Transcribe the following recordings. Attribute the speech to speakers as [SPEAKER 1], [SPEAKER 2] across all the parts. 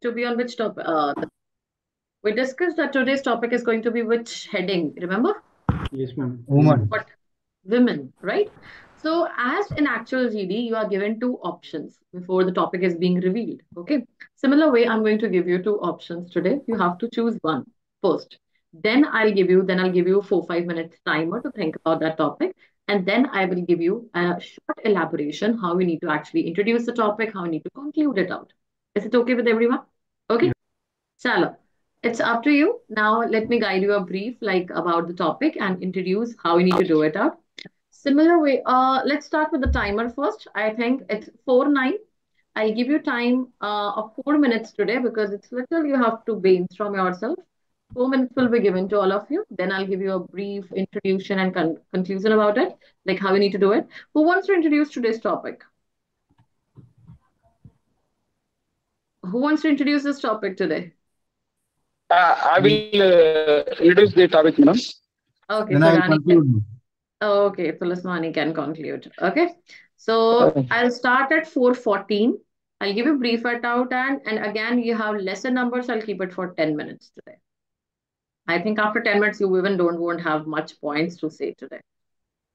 [SPEAKER 1] to be on which topic? We discussed that today's topic is going to be which heading, remember?
[SPEAKER 2] Yes, ma'am.
[SPEAKER 3] Woman.
[SPEAKER 1] What? Women, right? So as in actual GD, you are given two options before the topic is being revealed. Okay. Similar way, I'm going to give you two options today. You have to choose one first. Then I'll give you 4-5 minutes timer to think about that topic. And then I will give you a short elaboration how we need to actually introduce the topic, how we need to conclude it out. Is it okay with everyone? Okay. Shala, it's up to you. Now let me guide you a brief like about the topic and introduce how we need to do it out. Similar way, let's start with the timer first. I think it's 4:09. I'll give you time of 4 minutes today because it's little you have to brainstorm yourself. 4 minutes will be given to all of you. Then I'll give you a brief introduction and conclusion about it, like how we need to do it. Who wants to introduce today's topic? Who wants to introduce this topic today?
[SPEAKER 4] I will introduce the topic, madam.
[SPEAKER 1] Okay,
[SPEAKER 3] Then
[SPEAKER 1] so
[SPEAKER 3] I will
[SPEAKER 1] Rani
[SPEAKER 3] conclude.
[SPEAKER 1] okay, so Lasmani can conclude. Okay, so I'll start at 4:14. I'll give you brief it out and again you have lesser numbers. I'll keep it for 10 minutes today. I think after 10 minutes you even won't have much points to say today.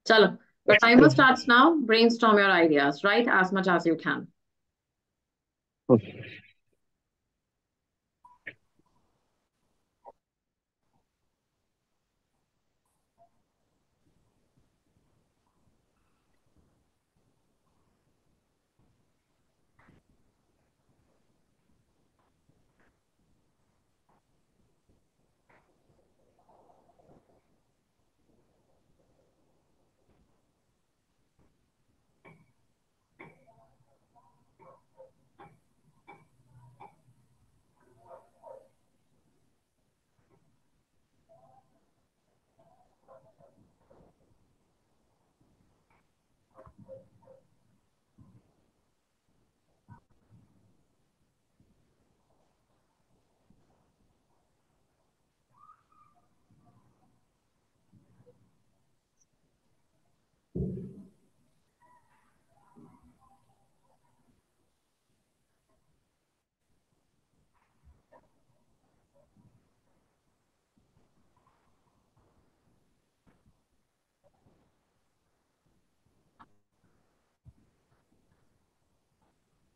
[SPEAKER 1] Chalo, the timer starts now. Brainstorm your ideas, right? As much as you can.
[SPEAKER 4] Okay.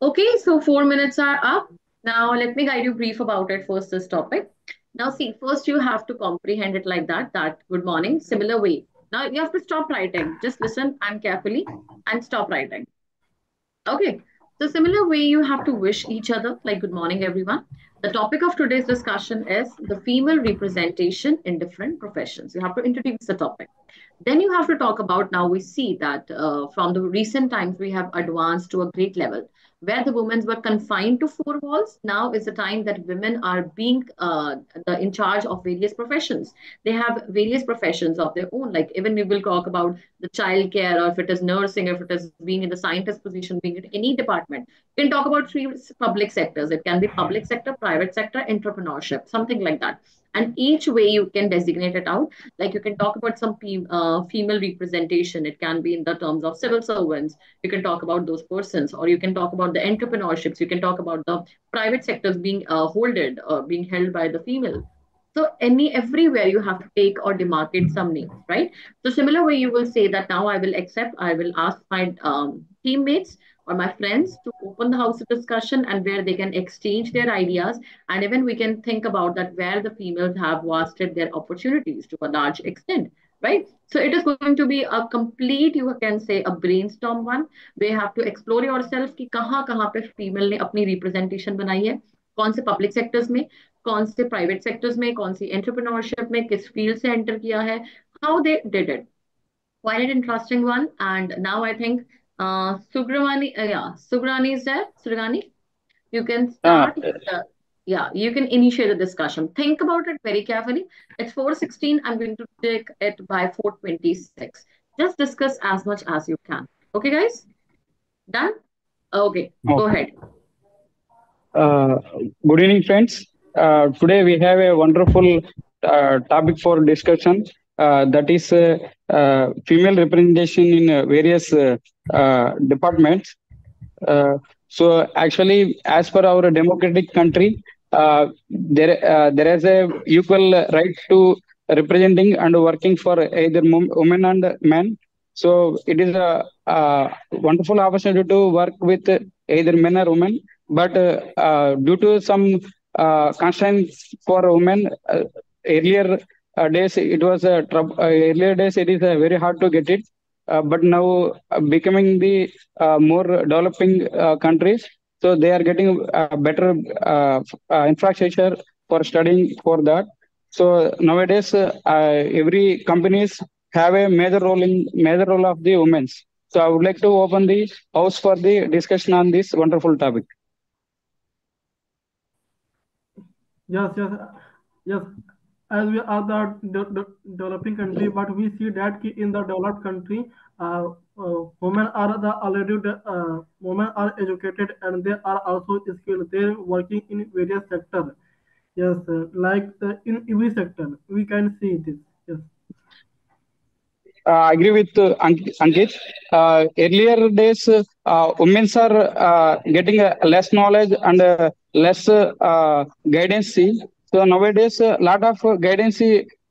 [SPEAKER 1] Okay, so 4 minutes are up. Now let me guide you brief about it first, this topic. Now see, first you have to comprehend it like that good morning, similar way. Now you have to stop writing. Just listen and carefully and stop writing. Okay, so similar way you have to wish each other like good morning, everyone. The topic of today's discussion is the female representation in different professions. You have to introduce the topic. Then you have to talk about now we see that from the recent times we have advanced to a great level where the women were confined to four walls. Now is the time that women are being in charge of various professions. They have various professions of their own. Like even we will talk about the child care or if it is nursing, if it is being in the scientist position, being in any department. You can talk about three public sectors. It can be public sector, private sector, entrepreneurship, something like that. And each way you can designate it out. Like you can talk about some female representation. It can be in the terms of civil servants. You can talk about those persons, or you can talk about the entrepreneurships. You can talk about the private sectors being being held by the female. So everywhere you have to take or demarcate some names, right? So similar way you will say that now I will ask my teammates or my friends to open the house of discussion and where they can exchange their ideas. And even we can think about that where the females have wasted their opportunities to a large extent, right? So it is going to be a complete, you can say, a brainstorm one. Where you have to explore yourself कि कहाँ पे female ने अपनी representation बनाई है, कौन से public sectors में, कौन से private sectors में, कौन सी entrepreneurship में, किस field से enter किया है, how they did it. Quite an interesting one. And now I think Sugrani is there. Sugrani, you can start. You can initiate the discussion. Think about it very carefully. It's 4:16. I'm going to take it by 4:26. Just discuss as much as you can. Okay, guys? Done? Okay, go ahead.
[SPEAKER 4] Good evening, friends. Today we have a wonderful topic for discussion. That is female representation in various departments. So actually, as per our democratic country, there is a equal right to representing and working for either women and men. So it is a wonderful opportunity to work with either men or women. But due to some constraints for women, earlier days it was a earlier days it is very hard to get it. But now becoming the more developing countries, so they are getting better infrastructure for studying for that. So nowadays every companies have a major role of the women's. So I would like to open the house for the discussion on this wonderful topic.
[SPEAKER 2] Yes, yes, yes. As we are the developing country, but we see that in the developed country, women are women are educated and they are also skilled. They're working in various sectors. Yes, like in every sector, we can see this. Yes.
[SPEAKER 4] I agree with Ankit. Earlier days, women are getting less knowledge and less guidance. So nowadays, a lot of guidance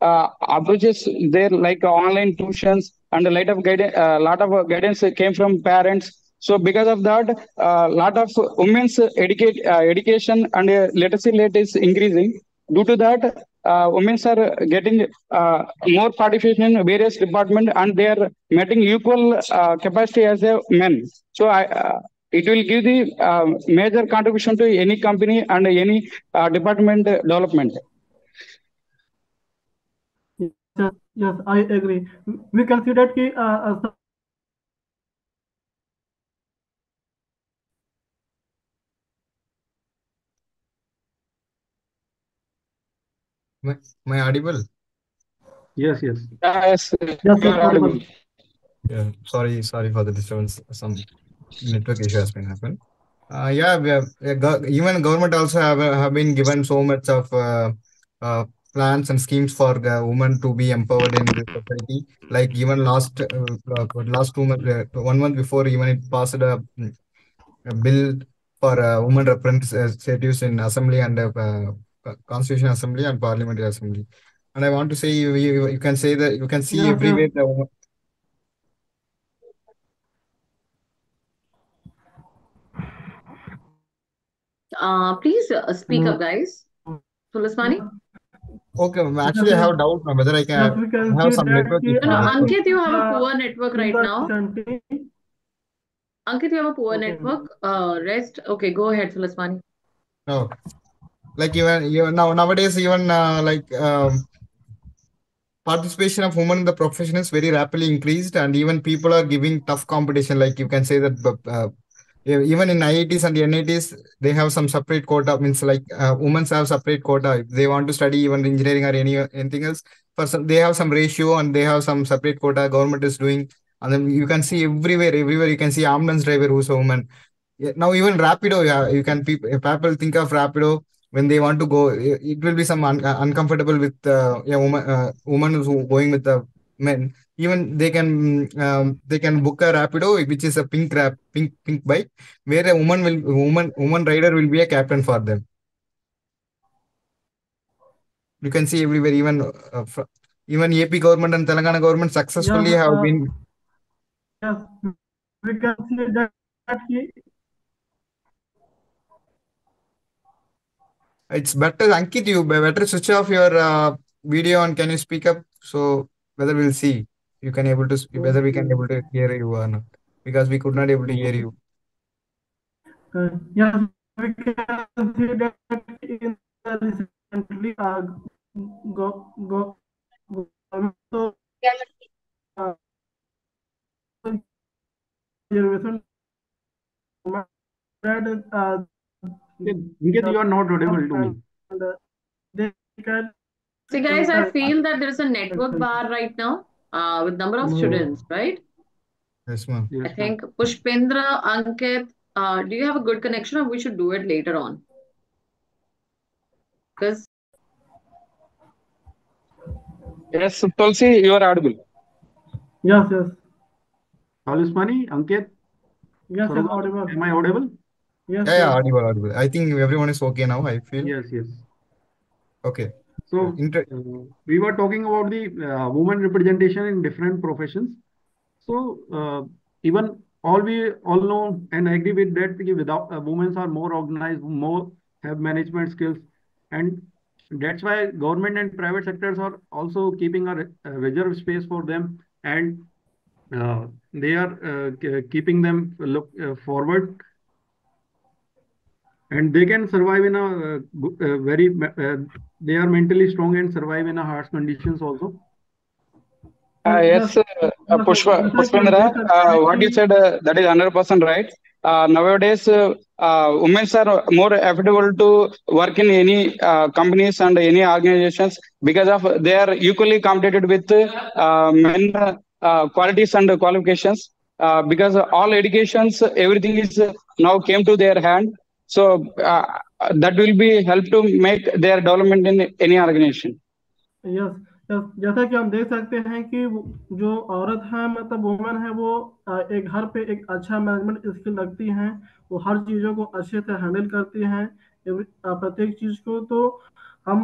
[SPEAKER 4] approaches there, like online tuitions and a lot of guidance came from parents. So because of that, a lot of women's education and literacy rate is increasing. Due to that, women are getting more participation in various departments and they are meeting equal capacity as a men. So it will give the major contribution to any company and any department development.
[SPEAKER 2] Yes, yes, I agree. We can see that
[SPEAKER 3] Am I audible?
[SPEAKER 4] Yes, yes.
[SPEAKER 2] Yes, yes, audible.
[SPEAKER 3] Yeah, sorry for the disturbance. Some network issue has been happened. Yeah, even government also have been given so much of plans and schemes for the women to be empowered in the society. Like even last 2 months, 1 month before, even it passed a bill for women representatives in assembly and constitution assembly and parliamentary assembly. And I want to say you can say that you can see
[SPEAKER 2] Yes,
[SPEAKER 3] everywhere
[SPEAKER 2] yes.
[SPEAKER 3] the woman.
[SPEAKER 1] Please speak up, guys. Sulasmani?
[SPEAKER 3] Okay, ma'am,
[SPEAKER 2] Yes,
[SPEAKER 3] actually I
[SPEAKER 2] yes.
[SPEAKER 3] have doubt ma'am, whether I
[SPEAKER 2] Yes,
[SPEAKER 3] can
[SPEAKER 2] we can
[SPEAKER 3] have
[SPEAKER 2] see
[SPEAKER 3] some
[SPEAKER 2] that
[SPEAKER 3] network issue.
[SPEAKER 1] No,
[SPEAKER 3] Network.
[SPEAKER 1] Ankit, you have a poor network
[SPEAKER 2] in
[SPEAKER 1] right
[SPEAKER 2] the
[SPEAKER 1] now.
[SPEAKER 2] recently.
[SPEAKER 1] Ankit, you have a poor
[SPEAKER 2] Okay.
[SPEAKER 1] network. Rest. Okay, go ahead, Sulasmani.
[SPEAKER 3] No, like even nowadays even participation of women in the profession is very rapidly increased, and even people are giving tough competition. Like you can say that even in IITs and NITs, they have some separate quota. Means like women have separate quota. If they want to study even engineering or anything else, for some, they have some ratio and they have some separate quota. Government is doing, and then you can see everywhere you can see ambulance driver who's a woman. Yeah, now even Rapido, yeah, you can people think of Rapido when they want to go. It will be some uncomfortable with yeah, woman who's going with the men. Even they can book a Rapido, which is a pink bike, where a woman rider will be a captain for them. You can see everywhere, even AP government and Telangana government successfully
[SPEAKER 2] Yes,
[SPEAKER 3] have been.
[SPEAKER 2] yes, we can see that
[SPEAKER 3] It's better, Ankit, you better switch off your video and can you speak up? So whether we'll see you can able to whether we can able to hear you or not, because we could not able to hear you.
[SPEAKER 2] yes, we can see that in the recently government so uh, reservation that
[SPEAKER 4] Because you are not audible to me.
[SPEAKER 2] and they can
[SPEAKER 1] See, guys, I feel that there is a network bar right now with number of students, right?
[SPEAKER 3] Yes, ma'am.
[SPEAKER 1] I think Pushpendra, Ankit, do you have a good connection or we should do it later on? Because
[SPEAKER 4] Yes, Tulsi, you are audible.
[SPEAKER 2] yes, yes,
[SPEAKER 5] Sulasmani, Ankit,
[SPEAKER 2] yes,
[SPEAKER 5] Saurabh,
[SPEAKER 2] audible.
[SPEAKER 5] am I audible?
[SPEAKER 2] Yes,
[SPEAKER 3] Yeah,
[SPEAKER 2] yes,
[SPEAKER 3] audible, audible. I think everyone is okay now, I feel.
[SPEAKER 5] Yes, yes.
[SPEAKER 3] Okay.
[SPEAKER 5] So we were talking about the women representation in different professions. So even we all know and agree with that without women are more organized, more have management skills, and that's why government and private sectors are also keeping a reserve space for them, and they are keeping them look forward, and they can survive in a very they are mentally strong and survive in a harsh conditions also.
[SPEAKER 2] yes,
[SPEAKER 4] Yes,
[SPEAKER 2] जैसा कि हम
[SPEAKER 4] Pushpendra,
[SPEAKER 2] देख सकते हैं
[SPEAKER 4] what you
[SPEAKER 2] कि
[SPEAKER 4] said, that is 100% right. Nowadays, women are more affordable to work in any companies and any organizations because of they are equally competed with men qualities and qualifications. Because all educations, everything is now came to their hand. So that will be help to make their development in any organization.
[SPEAKER 2] Yes yes जैसा कि हम देख सकते हैं कि जो औरत है मतलब वुमेन है वो एक घर पे एक अच्छा मैनेजमेंट स्किल रखती हैं। वो हर चीज़ों को अच्छे से हैंडल करती हैं, प्रत्येक चीज़ को। तो हम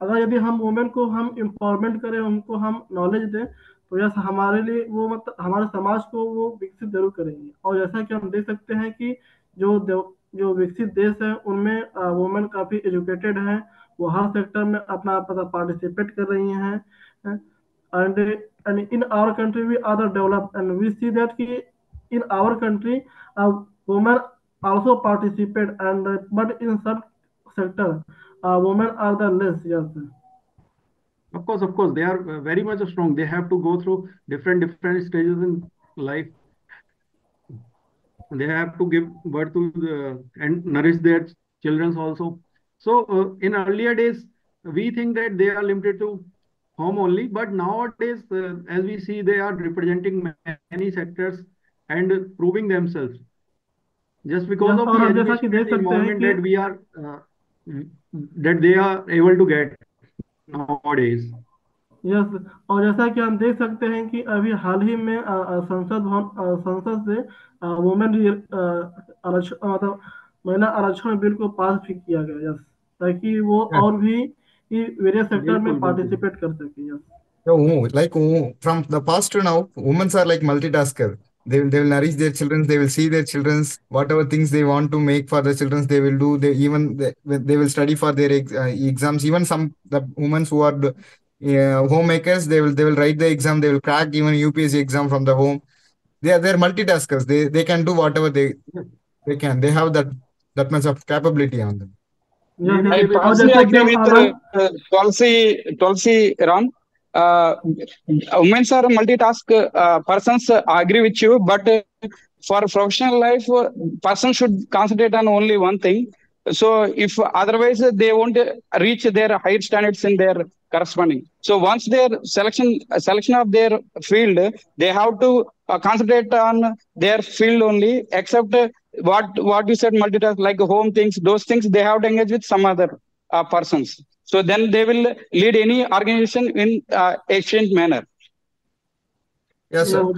[SPEAKER 2] अगर यदि हम वुमेन को हम एम्पावरमेंट करें, उनको हम नॉलेज दें, तो यस हमारे लिए वो मतलब हमारे समाज को वो विकसित जरूर करेंगे। और जैसा कि हम देख सकते हैं कि जो विकसित देश है उनमें वुमेन काफ़ी एजुकेटेड हैं, वो हर सेक्टर में अपना पार्टिसिपेट कर रही हैं। and in our country we are developed, and we see that कि in our country women also participate, and but in some sector women are the less. Yes.
[SPEAKER 5] Of course, they are very much strong. They have to go through different stages in life. They have to give birth to and nourish their children also. So in earlier days, we think that they are limited to home only, but nowadays, as we see, they are representing many sectors and proving themselves. Just because of
[SPEAKER 2] और
[SPEAKER 5] the
[SPEAKER 2] हम जैसा कि
[SPEAKER 5] education
[SPEAKER 2] देख सकते हैं
[SPEAKER 5] environment
[SPEAKER 2] कि
[SPEAKER 5] that we are that they are able to get nowadays.
[SPEAKER 2] Yes और जैसा कि हम देख सकते हैं कि अभी हाल ही में संसद से वुमेन आरक्षण मतलब महिला आरक्षण बिल को पास भी किया गया। यस, ताकि वो
[SPEAKER 3] Yeah.
[SPEAKER 2] और भी वेरियस सेक्टर में
[SPEAKER 5] बिल्कुल, बिल्कुल।
[SPEAKER 2] पार्टिसिपेट कर सके। Yes
[SPEAKER 3] So, from the past to now, women are like multitasker. They will nourish their children. They will see their children's whatever things they want to make for the children. They will do. They will study for their exams. Even some the women who are the homemakers, they will write the exam. They will crack even UPSC exam from the home. They are multitaskers. They can do whatever they can. They have that much of capability on them.
[SPEAKER 2] Yes
[SPEAKER 4] I
[SPEAKER 2] yes और
[SPEAKER 4] partially
[SPEAKER 2] जैसा कि
[SPEAKER 4] agree
[SPEAKER 2] हम
[SPEAKER 4] with Tulsi Ram. Women are multitask persons. I agree with you, but for professional life, person should concentrate on only one thing. So if otherwise they won't reach their higher standards in their corresponding. So once their selection of their field, they have to concentrate on their field only. Except what you said, multitask like home things, those things they have to engage with some other persons. So then they will lead any organization in efficient manner.
[SPEAKER 3] Yes, sir.
[SPEAKER 5] What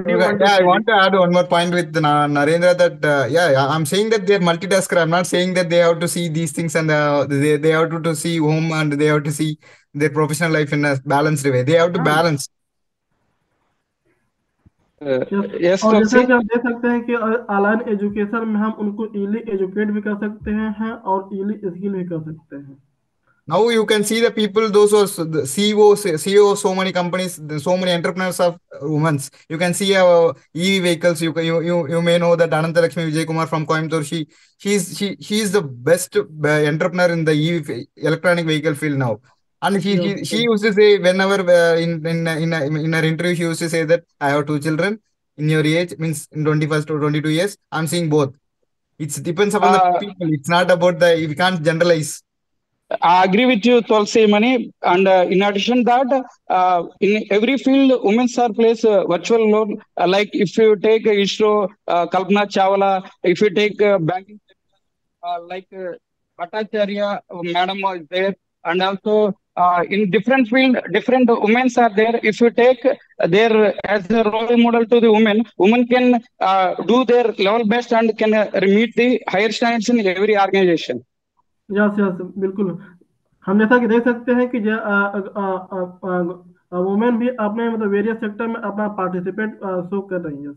[SPEAKER 5] do you want to
[SPEAKER 3] I
[SPEAKER 5] say?
[SPEAKER 3] want to add one more point with Narendra that I'm saying that they're multitasker. I'm not saying that they have to see these things and they have to see home and they have to see their professional life in a balanced way. They have to balance.
[SPEAKER 4] Yes,
[SPEAKER 2] और जैसा
[SPEAKER 4] Tulsi.
[SPEAKER 2] कि हम देख सकते हैं कि online education में हम उनको इजीली एजुकेट भी कर सकते हैं और इजीली स्किल भी कर सकते हैं।
[SPEAKER 3] Now you can see the people, those who are the CEO, so many companies, so many entrepreneurs of women. You can see EV vehicles. You may know that Ananta Lakshmi Vijay Kumar from Coimbatore. She is the best entrepreneur in the EV electronic vehicle field now. And she used to say whenever in her interview she used to say that I have two children in your age, means in 21st or 22 years. I'm seeing both. It depends upon the people. It's not about we can't generalize.
[SPEAKER 4] I agree with you, Tulsi Mani. And in addition that, in every field, women are plays a virtual role. Like if you take ISRO, Kalpana Chawla, if you take banking, like Bhattacharya, madam is there. and also in different field, different women are there. If you take their as a role model to the women can do their level best and can meet the higher standards in every organization.
[SPEAKER 2] Yes yes बिल्कुल। हम जैसा कि देख सकते हैं कि women भी अपने मतलब वेरियस सेक्टर में अपना पार्टिसिपेट शो कर रही है।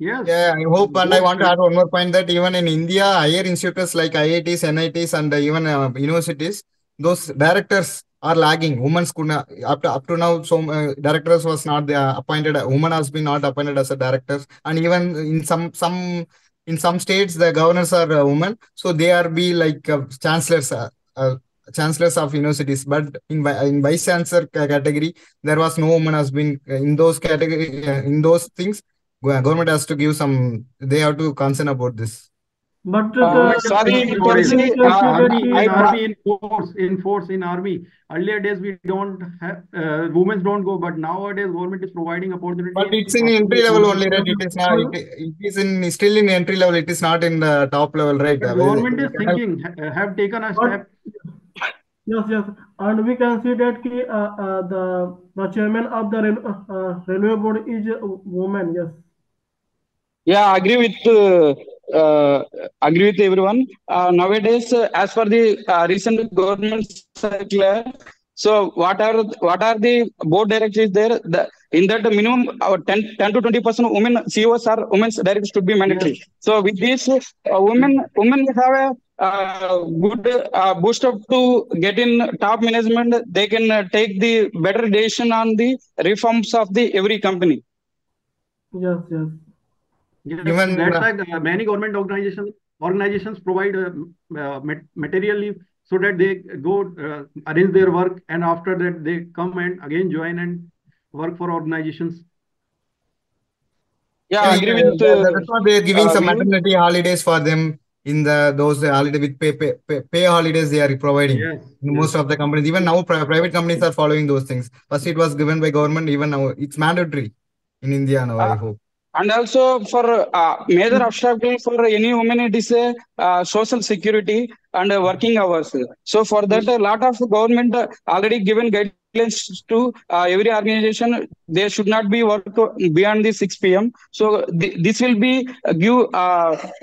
[SPEAKER 5] Yes.
[SPEAKER 3] Yeah, I hope, and I want to add one more point that even in India, higher institutes like IITs, NITs, and even universities, those directors are lagging. Women's could not, up to now, so directors was not appointed. A woman has been not appointed as a director, and even in some states, the governors are women, so they are be like chancellors. Chancellors of universities, but in vice chancellor category, there was no woman has been in those category in those things. Government has to give some. They have to concern about this.
[SPEAKER 2] But
[SPEAKER 4] sorry,
[SPEAKER 5] army in force in army. Earlier days we don't have women don't go, but nowadays government is providing opportunity.
[SPEAKER 3] But it's in entry level only, right? It is not. It is in still in entry level. It is not in the top level, right?
[SPEAKER 5] But government is thinking, have taken a step.
[SPEAKER 2] Yes, yes, and we can see that the chairman of the railway board is a woman. Yes.
[SPEAKER 4] Yeah, agree with everyone. Nowadays, as per the recent government circular, so what are the board directors there? In that minimum, 10 to 20% women CEOs or women's directors should be mandatory. Yes. So with this, women have a good boost up to get in top management. They can take the better decision on the reforms of the every company.
[SPEAKER 2] Yes, yes.
[SPEAKER 5] Yes, even that's why many government organizations provide materially so that they go arrange their work, and after that they come and again join and work for organizations.
[SPEAKER 4] Yeah, I agree with.
[SPEAKER 3] That's why they're giving some maternity holidays for them in those holiday with pay holidays they are providing.
[SPEAKER 5] Yes,
[SPEAKER 3] in most of the companies. Even now, private companies are following those things. First, it was given by government. Even now, it's mandatory in India now. I hope.
[SPEAKER 4] And also for major obstacle for any woman, it is social security and working hours. So for that, a lot of government already given guidelines to every organization. They should not be work beyond the 6 p.m. So this will be give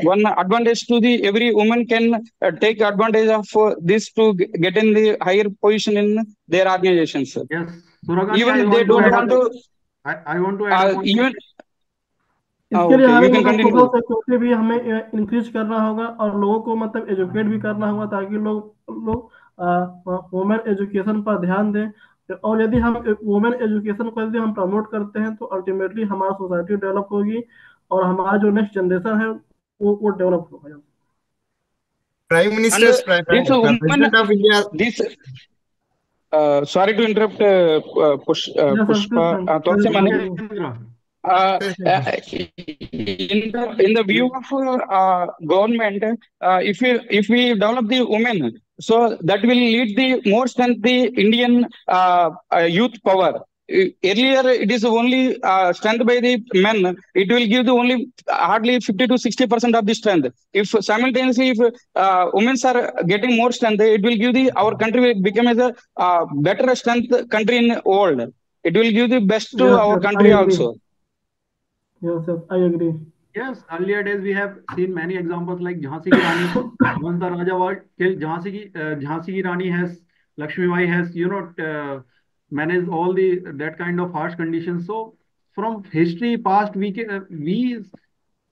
[SPEAKER 4] one advantage to the every woman can take advantage of this to get in the higher position in their organizations.
[SPEAKER 5] Yes,
[SPEAKER 4] even they don't want to.
[SPEAKER 5] I want to add
[SPEAKER 4] even.
[SPEAKER 2] इसके लिए हमें social security भी हमें increase करना होगा और लोगों को मतलब एजुकेट भी करना होगा ताकि लोग वुमेन एजुकेशन पर ध्यान दें। और यदि हम वुमेन एजुकेशन को यदि हम प्रमोट करते हैं तो अल्टीमेटली हमारा सोसाइटी डेवलप होगी और हमारा जो नेक्स्ट जनरेशन है वो डेवलप होगा।
[SPEAKER 3] Prime minister president of India
[SPEAKER 4] this sorry to interrupt Pushpa, in the view of government, if we develop the women, so that will lead the more strength the Indian youth power. Earlier, it is only strength by the men. It will give the only hardly 50 to 60% of the strength. If simultaneously, if women are getting more strength, it will give our country will become as a better strength country in the world. It will give the best to our country also.
[SPEAKER 2] Yes, yes, I agree.
[SPEAKER 5] Yes, earlier days we have seen many examples like Jhansi ki Rani. Once the Raja was killed, Jhansi ki Rani has, Lakshmi Bai has, managed all that kind of harsh conditions. So from history past, we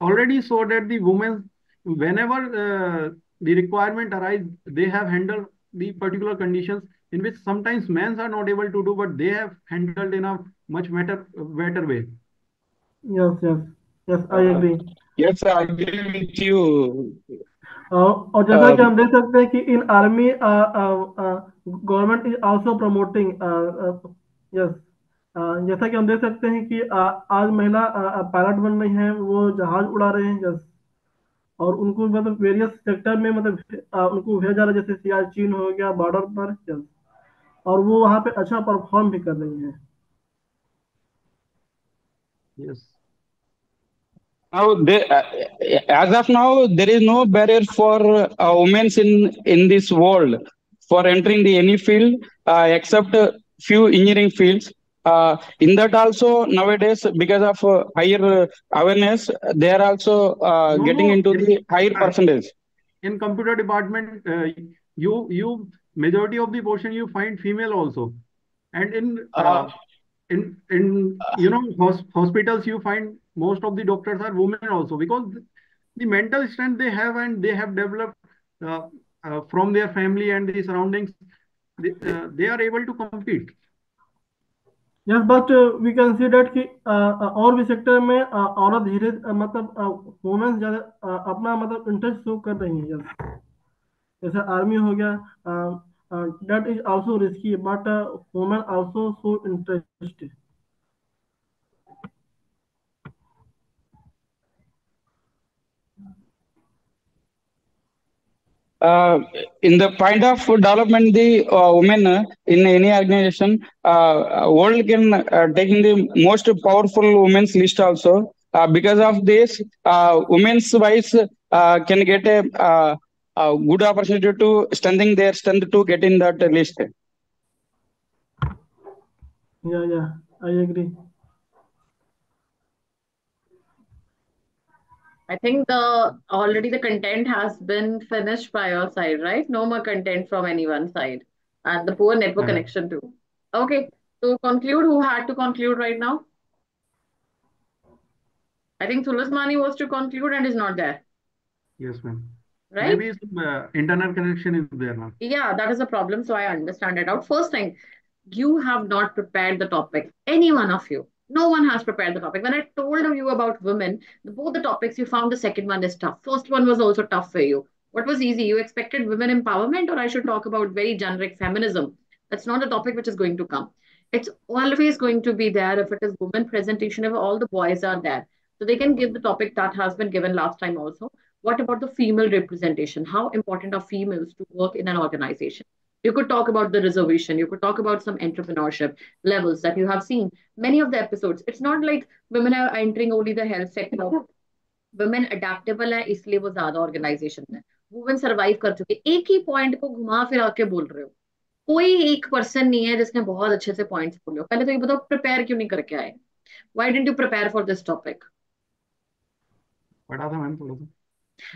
[SPEAKER 5] already saw that the women, whenever the requirement arise, they have handled the particular conditions in which sometimes men are not able to do, but they have handled in a much better way.
[SPEAKER 2] Yes, yes, yes, I agree.
[SPEAKER 4] Yes, I agree with you.
[SPEAKER 2] और जैसा कि हम देख सकते हैं कि इन army government is also promoting yes जैसा कि हम देख सकते हैं कि आज महिला पायलट बन रही हैं, वो जहाज उड़ा रहे हैं। यस, और उनको मतलब वेरियस सेक्टर में मतलब उनको भेजा जा रहा है, जैसे सियाचिन हो गया बॉर्डर पर। यस, और वो वहाँ पे अच्छा परफॉर्म भी कर रही हैं।
[SPEAKER 5] Yes.
[SPEAKER 4] Now, as of now, there is no barrier for women in this world. for entering the any field except few engineering fields. In that also nowadays, because of higher awareness, they are also getting into the higher percentage.
[SPEAKER 5] In computer department, you majority of the portion you find female also, and in hospitals you find most of the doctors are women also, because the mental strength they have and they have developed from their family and the surroundings, they are able to compete.
[SPEAKER 2] Yes, but we can see that कि और भी sector में औरत धीरे मतलब women's ज़्यादा अपना मतलब इंटरेस्ट शो कर रही हैं। जैसे आर्मी हो गया, that is also risky, but women also show interest.
[SPEAKER 4] In the point of development, the women in any organization, world can taking the most powerful women's list also. Because of this, women's wise can get a good opportunity to strengthening their strength to get in that list.
[SPEAKER 2] Yeah, I agree.
[SPEAKER 1] I think already the content has been finished by your side, right? No more content from anyone's side. And the poor network connection too. Okay, so conclude. Who had to conclude right now? I think Tulasmani was to conclude and is not there.
[SPEAKER 5] Yes, ma'am.
[SPEAKER 1] Right?
[SPEAKER 5] Maybe some internal connection is there, ma'am.
[SPEAKER 1] Yeah, that is a problem. So I understand it out. First thing, you have not prepared the topic. Any one of you. No one has prepared the topic. When I told you about women, both the topics you found, the second one is tough. First one was also tough for you. What was easy? You expected women empowerment, or I should talk about very generic feminism. That's not a topic which is going to come. It's always going to be there if it is women presentation, if all the boys are there. So they can give the topic that has been given last time also. What about the female representation? How important are females to work in an organization? You could talk about the reservation. You could talk about some entrepreneurship levels that you have seen. Many of the episodes, it's not like women are entering only the health sector. Women adaptable है इसलिए वो ज्यादा organisation में women survive कर चुके एक ही point को घुमा फिरा के बोल रहे हो कोई एक पर्सन नहीं है जिसने बहुत अच्छे से पॉइंट्स बोले हो पहले तो ये बताओ प्रिपेयर क्यों नहीं करके आए why didn't you prepare for this topic
[SPEAKER 5] पढ़ा था मैम थोड़ा सा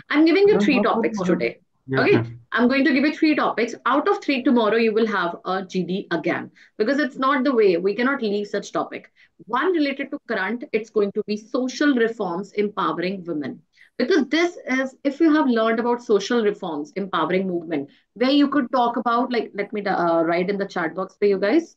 [SPEAKER 1] I'm giving you 3 topics today.
[SPEAKER 5] Yes,
[SPEAKER 1] Okay,
[SPEAKER 5] ma'am.
[SPEAKER 1] I'm going to give you 3 topics. Out of 3 tomorrow, you will have a GD again because it's not the way. We cannot leave such topic. One related to current, it's going to be social reforms empowering women. Because this is, if you have learned about social reforms empowering movement, where you could talk about, like, let me write in the chat box for you guys.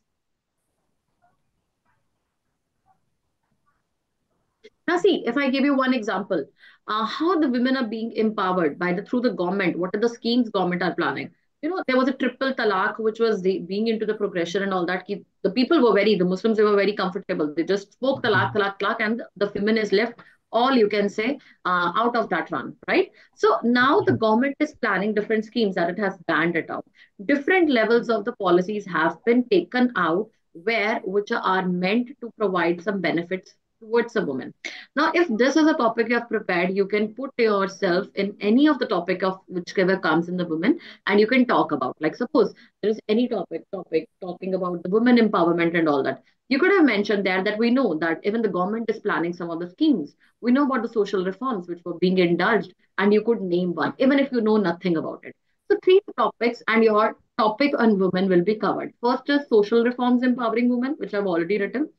[SPEAKER 1] Now, see, if I give you one example, how the women are being empowered through the government, what are the schemes government are planning? You know, there was a triple talaq, which was being into the progression and all that. The people were the Muslims, they were very comfortable. They just spoke talaq, and the women is left, all you can say, out of that run, right? So now the government is planning different schemes that it has banned it out. Different levels of the policies have been taken out which are meant to provide some benefits towards a woman. Now, if this is a topic you have prepared, you can put yourself in any of the topic of whichever comes in the women, and you can talk about. Like, suppose there is any topic talking about the women empowerment and all that. You could have mentioned there that we know that even the government is planning some of the schemes. We know about the social reforms which were being indulged, and you could name one, even if you know nothing about it. So 3 topics, and your topic on women will be covered. First is social reforms empowering women, which I've already written.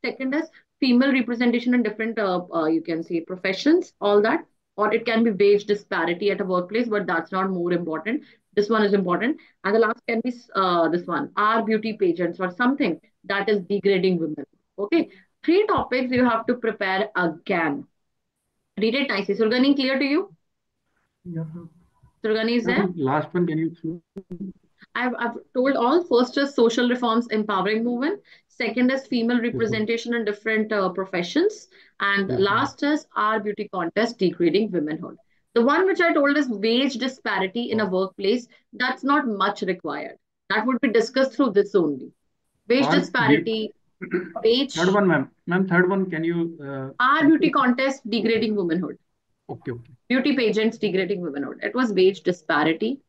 [SPEAKER 1] Second is female representation in different, you can say, professions, all that. Or it can be wage disparity at a workplace, but that's not more important. This one is important. And the last can be this one, our beauty pageants or something that is degrading women. Okay. 3 topics you have to prepare again. Read it nicely. Surgani, clear to you?
[SPEAKER 2] Yes,
[SPEAKER 1] Surgani is there?
[SPEAKER 5] Last one, can you?
[SPEAKER 1] I've told all. First is social reforms empowering movement. Second is female representation in different professions. And last is our beauty contest degrading womanhood. The one which I told is wage disparity in a workplace. That's not much required. That would be discussed through this only. Wage disparity, wage.
[SPEAKER 5] Third one, ma'am. Ma'am, third one, can you?
[SPEAKER 1] Our beauty contest degrading womanhood.
[SPEAKER 5] Okay.
[SPEAKER 1] Beauty pageants degrading womanhood. It was wage disparity.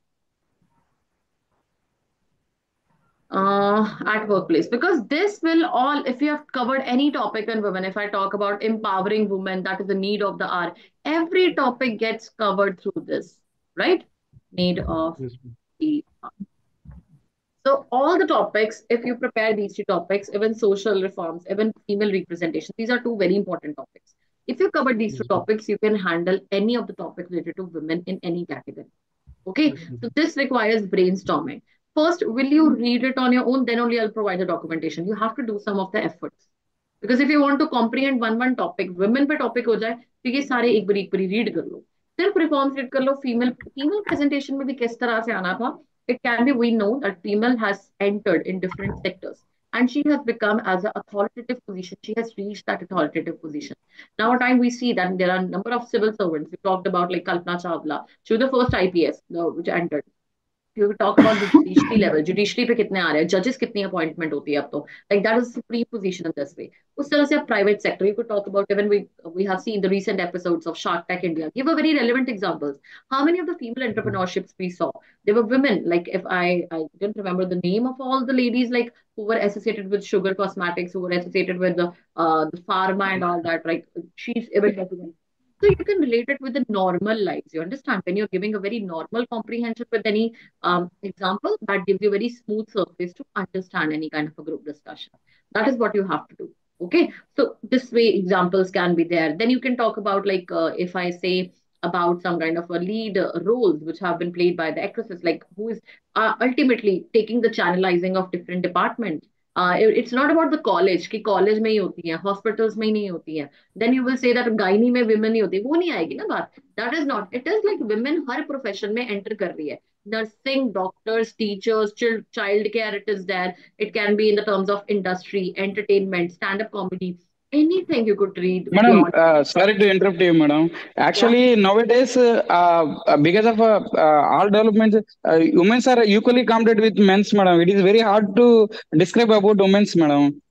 [SPEAKER 1] At workplace, because this will all, if you have covered any topic on women, if I talk about empowering women, that is the need of the hour, every topic gets covered through this, right? Need of
[SPEAKER 5] Yes, ma'am.
[SPEAKER 1] the hour. So all the topics, if you prepare these two topics, even social reforms, even female representation, these are two very important topics. If you cover these two
[SPEAKER 5] Yes, ma'am.
[SPEAKER 1] topics, you can handle any of the topics related to women in any category. Okay,
[SPEAKER 5] Yes,
[SPEAKER 1] so
[SPEAKER 5] ma'am.
[SPEAKER 1] this requires brainstorming. First, will you read it on your own? Then only I'll provide the documentation. You have to do some of the efforts. Because if you want to comprehend one topic, women पे topic हो जाए, तो ये सारे एक बारी read कर लो. सिर्फ reforms read कर लो. Female presentation में भी किस तरह से आना था. It can be, we know that female has entered in different sectors. And she has become as an authoritative position. She has reached that authoritative position. Now, at time we see that there are a number of civil servants. We talked about like Kalpana Chawla. She was the first IPS which entered. You talk about the judiciary level, judiciary पे कितने आ रहे हैं, judges कितनी appointment होती है अब तो, like that is supreme position in this way. उस तरह से private sector, you could talk about, even we have seen the recent episodes of Shark Tank India. Give a very relevant examples. How many of the female entrepreneurships we saw? They were women. Like if I didn't remember the name of all the ladies like who were associated with sugar cosmetics, who were associated with the pharma and all that. Right? She's even. So you can relate it with the normal lives. You understand? When you're giving a very normal comprehension with any example, that gives you a very smooth surface to understand any kind of a group discussion. That is what you have to do. Okay. So this way examples can be there. Then you can talk about like if I say about some kind of a lead roles which have been played by the actresses, like who is ultimately taking the channelizing of different departments. It's not about the college कि college में ही होती है, hospitals में ही नहीं होती है. Then you will say that gynae में women नहीं होती, वो नहीं आएगी ना बात. That is not. It is like women her profession में enter कर रही है. Nursing, doctors, teachers, child care, it is there. It can be in the terms of industry, entertainment, stand-up comedy, anything you could read.
[SPEAKER 4] Madam,
[SPEAKER 1] Beyond.
[SPEAKER 4] sorry to interrupt you, madam.
[SPEAKER 1] Yeah.
[SPEAKER 4] Actually, nowadays, because of all developments, women are equally counted with men's, madam. It is very hard to describe about women's, madam.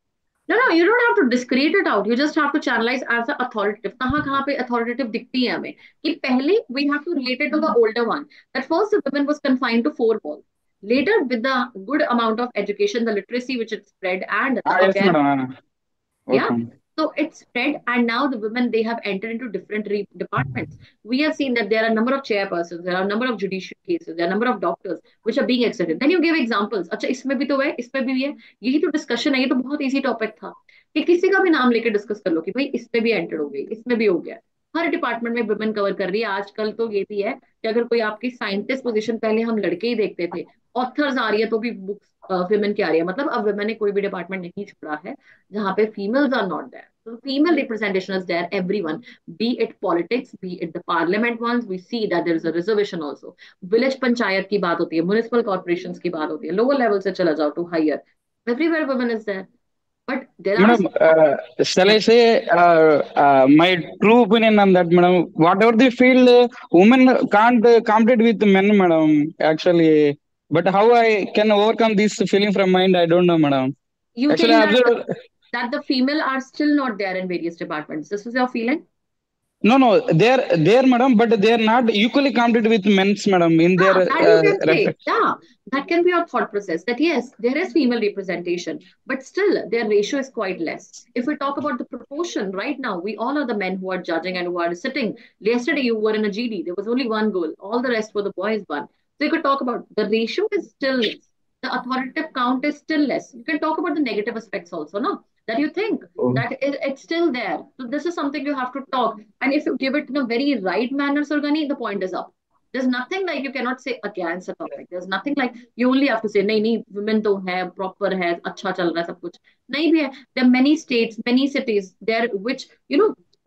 [SPEAKER 1] No, you don't have to discreet it out. You just have to channelize as an authoritative. कहाँ पे authoritative दिखती है हमें? कि पहले we have to relate it to the older one. That first the women was confined to 4 walls. Later, with the good amount of education, the literacy which it spread and the
[SPEAKER 4] Yes,
[SPEAKER 1] awareness.
[SPEAKER 4] madam.
[SPEAKER 1] Yeah.
[SPEAKER 4] Okay.
[SPEAKER 1] So it spread, and now the women, they have entered into different departments. We have seen that there are a number of chairpersons, there are a number of judicial cases, there are a number of doctors which are being accepted. Then you give examples. अच्छा इसमें भी तो है, इसमें भी है. यही तो discussion है. ये तो बहुत easy topic था कि किसी का भी नाम लेके डिस्कस कर लो कि भाई इसमें भी एंटर हो गई, इसमें भी हो गया. हर डिपार्टमेंट में वुमेन कवर कर रही है. आजकल तो ये भी है कि अगर कोई आपकी साइंटिस्ट पोजीशन, पहले हम लड़के ही देखते थे, ऑथर्स आ रही है तो भी बुक्स women की आ रही है. मतलब अब women ने कोई भी डिपार्टमेंट नहीं छोड़ा है जहाँ पे females are not there. So female representation is there, everyone, be it politics, be it the parliament ones. We see that there is a reservation also. Village panchayat की बात होती है, municipal corporations की बात होती है, lower level से चला जाओ to higher. Everywhere women is there. But there are
[SPEAKER 4] Madam, shall I say my true opinion on that, madam? Whatever the field, women can't compete with men, madam. Actually, but how I can overcome this feeling from mind, I don't know, madam.
[SPEAKER 1] you
[SPEAKER 4] Actually, I
[SPEAKER 1] think
[SPEAKER 4] observed.
[SPEAKER 1] that the female are still not there in various departments. This is your feeling?
[SPEAKER 4] No, they're, madam, but they're not equally counted with men's, madam, in their
[SPEAKER 1] That you can say. Yeah, that can be your thought process. That yes, there is female representation, but still their ratio is quite less. If we talk about the proportion right now, we all are the men who are judging and who are sitting. Yesterday you were in a GD. There was only one girl. All the rest were the boys one. So you could talk about the ratio is still less. The authoritative count is still less. You can talk about the negative aspects also, no? That you think that it's still there. So this is something you have to talk. And if you give it in a very right manner, Surgani, the point is up. There's nothing like you cannot say against a topic. There's nothing like you only have to say, nahi, women to hai, proper hai, acha chal raha, sab kuch. Nahi bhi hai. There are many states, many cities there which,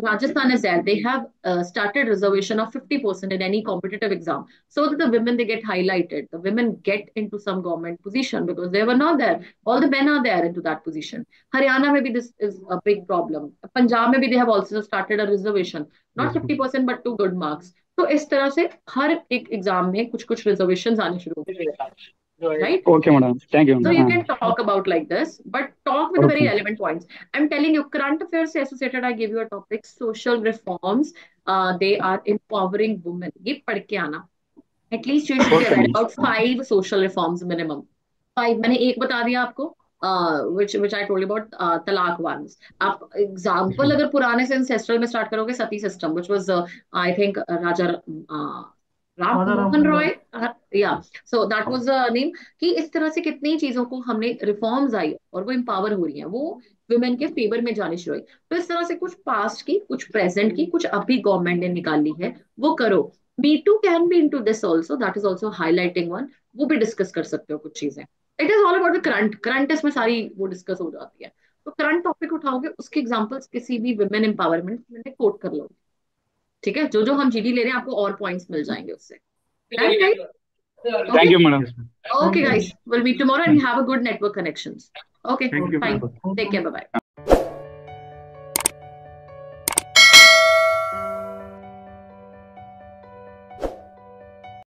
[SPEAKER 1] Rajasthan is there. They have started reservation of 50% in any competitive exam so that the women, they get highlighted. The women get into some government position because they were not there. All the men are there into that position. Haryana, maybe this is a big problem. Punjab, maybe they have also started a reservation. Not 50%, but 2 good marks. So इस तरह से हर एक exam में कुछ reservations आने शुरू हो गए. Right?
[SPEAKER 4] Okay, madam. Thank you.
[SPEAKER 1] So you can talk about like this, but talk with very relevant points. I'm telling you, current affairs associated, I give you a topic, social reforms. They are empowering women. ये पढ़ के आना. At least you should be aware about 5 social reforms minimum. 5 मैंने एक बता दिया आपको, which I told you about, तलाक वंस। आप एग्जाम्पल अगर पुराने से एंसेस्ट्रल में स्टार्ट करोगे, sati system which was I think Raja Ram
[SPEAKER 2] Raja Ram
[SPEAKER 1] Mohan
[SPEAKER 2] Mohan
[SPEAKER 1] Roy,
[SPEAKER 2] Rai.
[SPEAKER 1] या so that was the name. कि इस तरह से कितनी चीजों को हमने रिफॉर्म्स आई और वो एम्पावर हो रही हैं, वो वुमेन के फेवर में जानी शुरू हुई। तो इस तरह से कुछ पास्ट की, कुछ प्रेजेंट की, कुछ अभी गवर्नमेंट ने निकाली है, वो करो। Me too can be into this also, that is also highlighting one. वो भी डिस्कस कर सकते हो कुछ चीजें। It is all about the current, current इसमें सारी वो डिस्कस हो जाती है। तो करंट टॉपिक उठाओगे, उसके एग्जांपल्स किसी भी वुमेन एम्पावरमेंट में कोट कर लोगे। ठीक है, जो जो हम जीडी ले रहे हैं आपको और पॉइंट्स मिल जाएंगे उससे। Right, guys?
[SPEAKER 4] Thank
[SPEAKER 1] Okay.
[SPEAKER 4] you, madam.
[SPEAKER 5] Yes, ma'am.
[SPEAKER 1] Okay,
[SPEAKER 2] Thank you.
[SPEAKER 1] guys. We'll meet tomorrow and have a good network connections. Okay,
[SPEAKER 5] Thank you,
[SPEAKER 1] fine.
[SPEAKER 5] ma'am.
[SPEAKER 1] Take care. Bye bye.